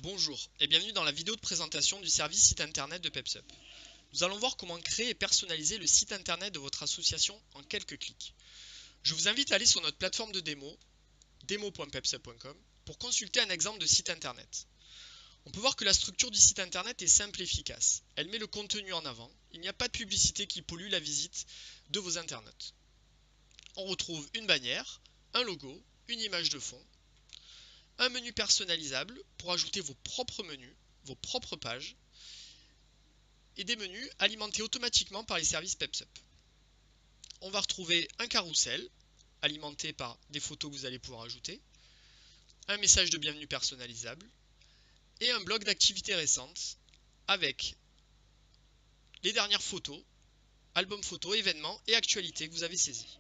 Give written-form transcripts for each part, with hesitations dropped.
Bonjour et bienvenue dans la vidéo de présentation du service site internet de PepsUp. Nous allons voir comment créer et personnaliser le site internet de votre association en quelques clics. Je vous invite à aller sur notre plateforme de démo, demo.pepsup.com, pour consulter un exemple de site internet. On peut voir que la structure du site internet est simple et efficace. Elle met le contenu en avant, il n'y a pas de publicité qui pollue la visite de vos internautes. On retrouve une bannière, un logo, une image de fond, un menu personnalisable pour ajouter vos propres menus, vos propres pages, et des menus alimentés automatiquement par les services PepsUp. On va retrouver un carrousel alimenté par des photos que vous allez pouvoir ajouter, un message de bienvenue personnalisable et un blog d'activités récentes avec les dernières photos, albums photos, événements et actualités que vous avez saisis.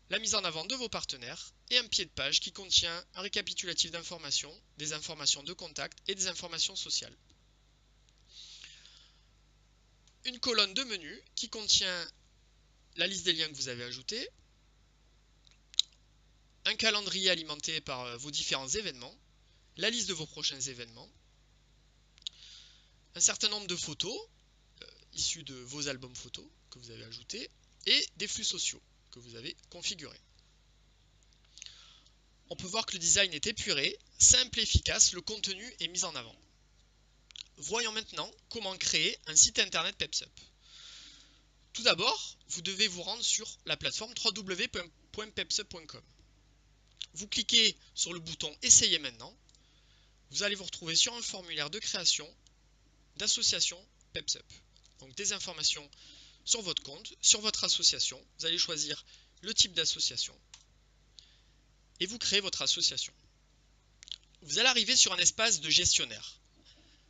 La mise en avant de vos partenaires et un pied de page qui contient un récapitulatif d'informations, des informations de contact et des informations sociales. Une colonne de menu qui contient la liste des liens que vous avez ajoutés, un calendrier alimenté par vos différents événements, la liste de vos prochains événements, un certain nombre de photos issues de vos albums photos que vous avez ajoutés et des flux sociaux que vous avez configurés. On peut voir que le design est épuré, simple et efficace, le contenu est mis en avant. Voyons maintenant comment créer un site internet PepsUp. Tout d'abord, vous devez vous rendre sur la plateforme www.pepsup.com. Vous cliquez sur le bouton Essayer maintenant. Vous allez vous retrouver sur un formulaire de création d'association PepsUp. Donc des informations sur votre compte, sur votre association. Vous allez choisir le type d'association et vous créez votre association. Vous allez arriver sur un espace de gestionnaire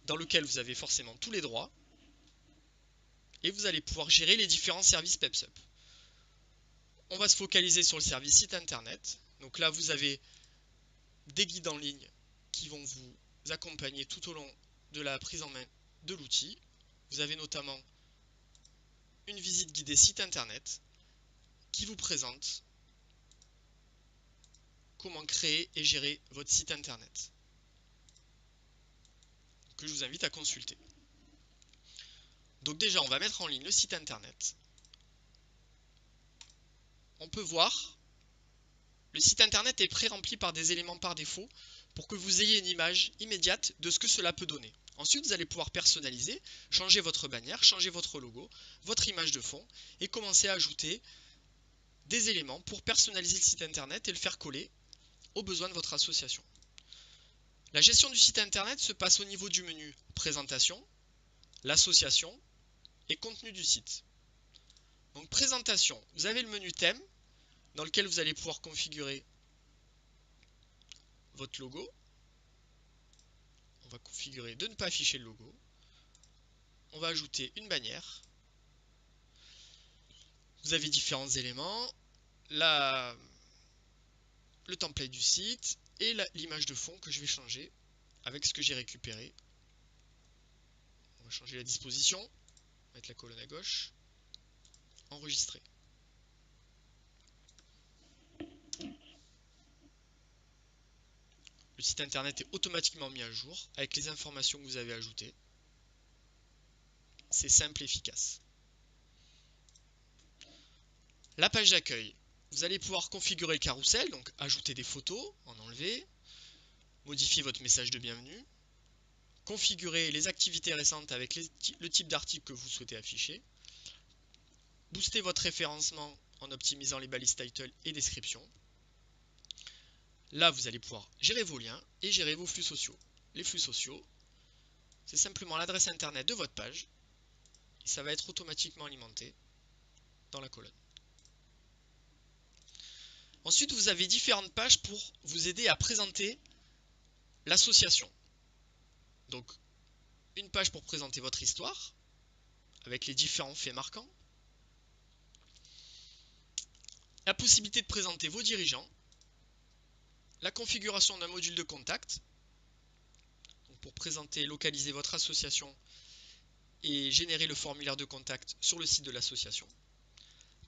dans lequel vous avez forcément tous les droits et vous allez pouvoir gérer les différents services PepsUp. On va se focaliser sur le service site internet. Donc là, vous avez des guides en ligne qui vont vous accompagner tout au long de la prise en main de l'outil. Vous avez notamment une visite guidée site internet qui vous présente comment créer et gérer votre site internet, que je vous invite à consulter. Donc déjà, on va mettre en ligne le site internet. On peut voir, le site internet est pré-rempli par des éléments par défaut pour que vous ayez une image immédiate de ce que cela peut donner. Ensuite, vous allez pouvoir personnaliser, changer votre bannière, changer votre logo, votre image de fond et commencer à ajouter des éléments pour personnaliser le site internet et le faire coller aux besoins de votre association. La gestion du site internet se passe au niveau du menu présentation, l'association et contenu du site. Donc présentation, vous avez le menu thème dans lequel vous allez pouvoir configurer votre logo. On va configurer de ne pas afficher le logo. On va ajouter une bannière. Vous avez différents éléments, le template du site et l'image de fond que je vais changer avec ce que j'ai récupéré. On va changer la disposition, mettre la colonne à gauche, enregistrer. Le site internet est automatiquement mis à jour avec les informations que vous avez ajoutées. C'est simple et efficace. La page d'accueil. Vous allez pouvoir configurer le carrousel, donc ajouter des photos, en enlever, modifier votre message de bienvenue, configurer les activités récentes avec le type d'article que vous souhaitez afficher, booster votre référencement en optimisant les balises title et description. Là, vous allez pouvoir gérer vos liens et gérer vos flux sociaux. Les flux sociaux, c'est simplement l'adresse internet de votre page et ça va être automatiquement alimenté dans la colonne. Ensuite, vous avez différentes pages pour vous aider à présenter l'association. Donc, une page pour présenter votre histoire, avec les différents faits marquants. La possibilité de présenter vos dirigeants. La configuration d'un module de contact, donc pour présenter et localiser votre association et générer le formulaire de contact sur le site de l'association.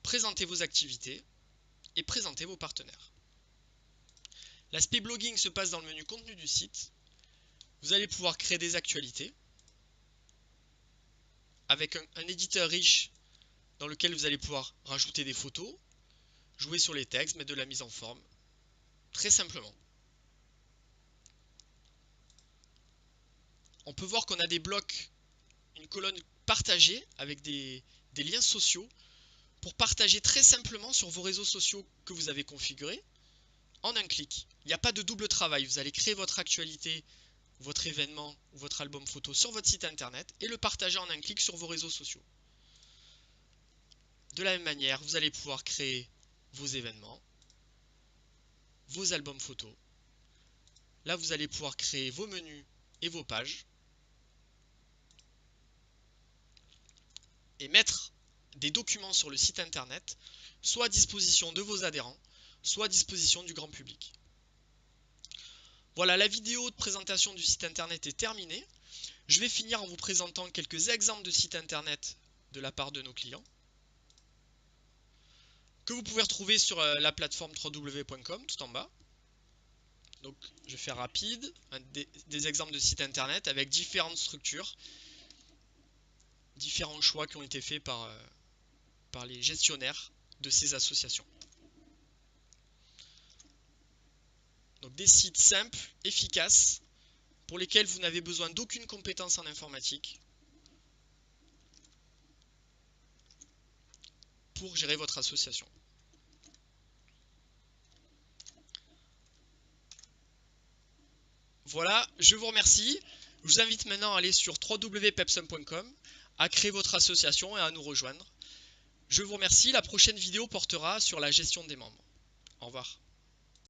Présenter vos activités et présenter vos partenaires. L'aspect blogging se passe dans le menu contenu du site. Vous allez pouvoir créer des actualités avec un éditeur riche dans lequel vous allez pouvoir rajouter des photos, jouer sur les textes, mettre de la mise en forme, très simplement. On peut voir qu'on a des blocs, une colonne partagée avec des liens sociaux pour partager très simplement sur vos réseaux sociaux que vous avez configurés en un clic. Il n'y a pas de double travail, vous allez créer votre actualité, votre événement ou votre album photo sur votre site internet et le partager en un clic sur vos réseaux sociaux. De la même manière, vous allez pouvoir créer vos événements, vos albums photos. Là, vous allez pouvoir créer vos menus et vos pages et mettre des documents sur le site internet, soit à disposition de vos adhérents, soit à disposition du grand public. Voilà, la vidéo de présentation du site internet est terminée. Je vais finir en vous présentant quelques exemples de sites internet de la part de nos clients que vous pouvez retrouver sur la plateforme www.com tout en bas. Donc je vais faire rapide, des exemples de sites internet avec différentes structures, différents choix qui ont été faits par les gestionnaires de ces associations. Donc des sites simples, efficaces, pour lesquels vous n'avez besoin d'aucune compétence en informatique pour gérer votre association. Voilà, je vous remercie. Je vous invite maintenant à aller sur www.pepsum.com, à créer votre association et à nous rejoindre. Je vous remercie. La prochaine vidéo portera sur la gestion des membres. Au revoir.